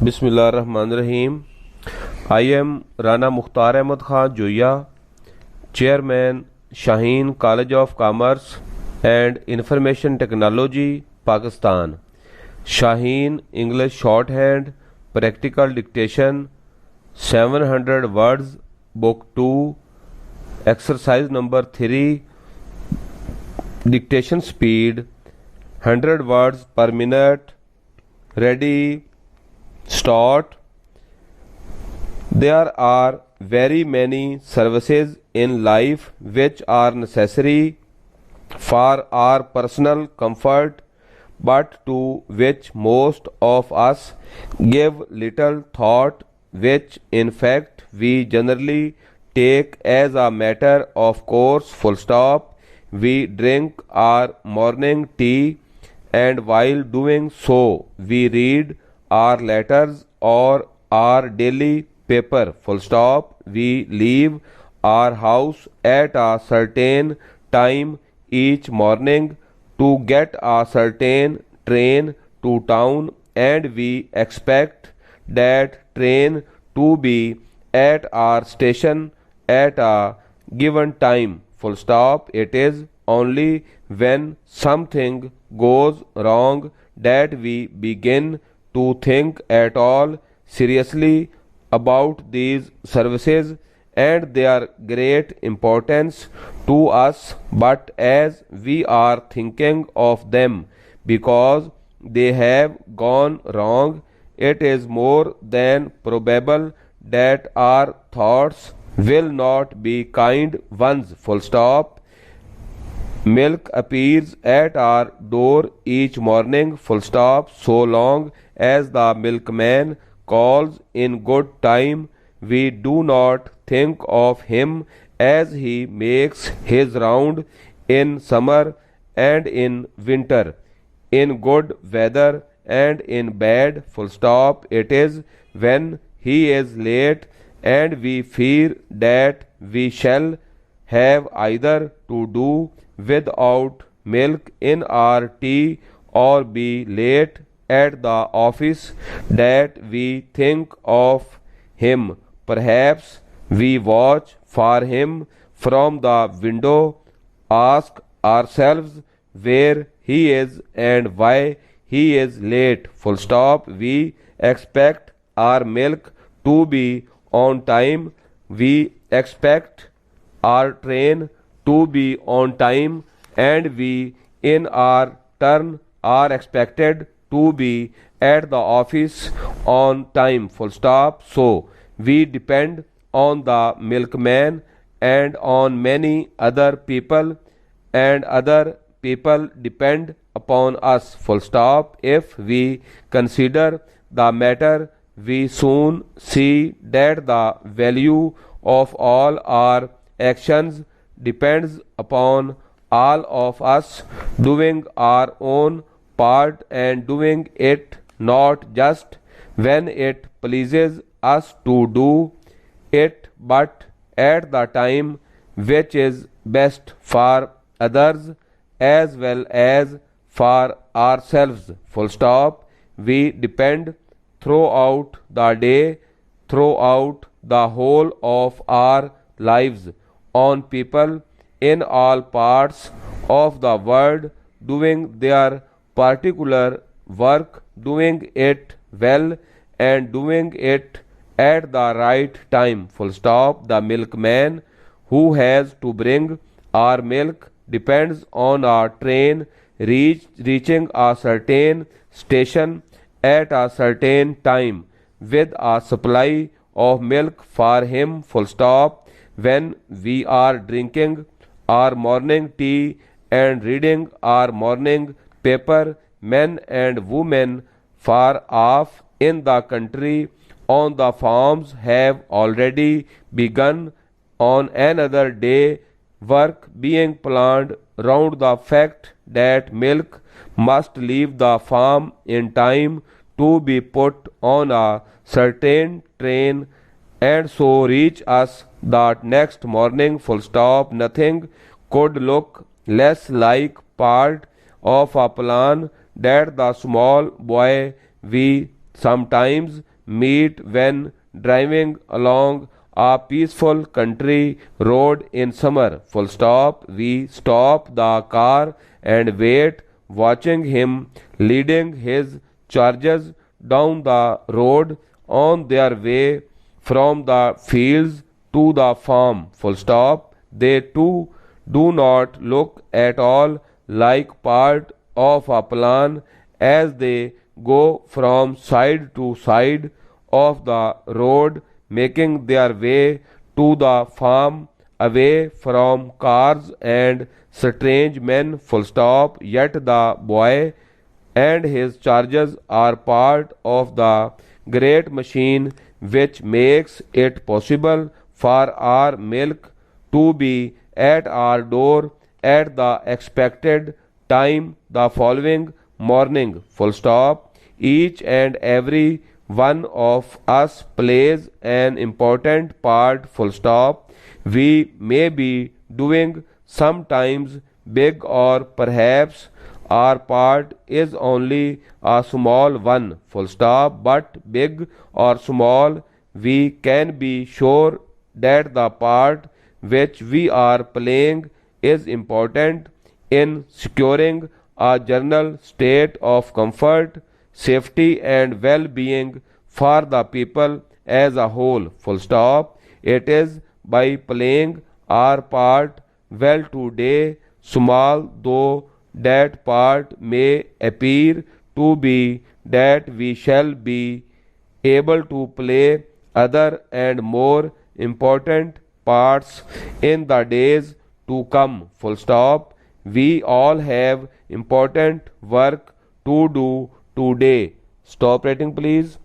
बिस्मिल्लाहिर्रहमानिर्रहीम। I am Rana Mukhtar Ahmed Khan Zoya, chairman Shaheen college of commerce and information technology Pakistan. Shaheen English shorthand practical dictation 700 words book 2 exercise number 3 dictation speed 100 words per minute. Ready start. There are very many services in life which are necessary for our personal comfort, but to which most of us give little thought, which in fact we generally take as a matter of course. Full stop. We drink our morning tea, and while doing so we read our letters or our daily paper. Full stop. We leave our house at a certain time each morning to get a certain train to town, and we expect that train to be at our station at a given time. Full stop. It is only when something goes wrong that we begin to think at all seriously about these services and their great importance to us. But as we are thinking of them because they have gone wrong, it is more than probable that our thoughts will not be kind ones. Full stop. Milk appears at our door each morning. Full stop. So long as the milkman calls in good time, we do not think of him as he makes his round in summer and in winter, in good weather and in bad. Full stop. It is when he is late and we fear that we shall have either to do without milk in our tea or be late at the office that we think of him. Perhaps we watch for him from the window, ask ourselves where he is and why he is late. Full stop. We expect our milk to be on time. We expect our train to be on time, and we in our turn are expected to be at the office on time. Full stop. So we depend on the milkman and on many other people, and other people depend upon us. Full stop. If we consider the matter, we soon see that the value of all our actions depends upon all of us doing our own part and doing it not just when it pleases us to do it, but at the time which is best for others as well as for ourselves. Full stop. We depend throughout the day, throughout the whole of our lives, on people in all parts of the world doing their particular work, doing it well and doing it at the right time. Full stop. The milkman who has to bring our milk depends on our train reaching a certain station at a certain time with a supply of milk for him. Full stop. When we are drinking our morning tea and reading our morning paper, men and women far off in the country on the farms have already begun on another day work being planned round the fact that milk must leave the farm in time to be put on a certain train and so reach us that next morning. Full stop. Nothing could look less like part of a plan that the small boy we sometimes meet when driving along a peaceful country road in summer. Full stop. We stop the car and wait, watching him leading his charges down the road on their way from the fields to the farm. Full stop. They too do not look at all like part of a plan as they go from side to side of the road, making their way to the farm away from cars and strange men. Full stop. Yet the boy and his charges are part of the great machine which makes it possible for our milk to be at our door at the expected time the following morning. Full stop. Each and every one of us plays an important part. Full stop. We may be doing sometimes big, or perhaps our part is only a small one. Full stop. But big or small, we can be sure that the part which we are playing is important in securing a general state of comfort, safety and well-being for the people as a whole. Full stop. It is by playing our part well today, small though that part may appear to be, that we shall be able to play other and more important parts in the days to come. Full stop. We all have important work to do today. Stop writing, please.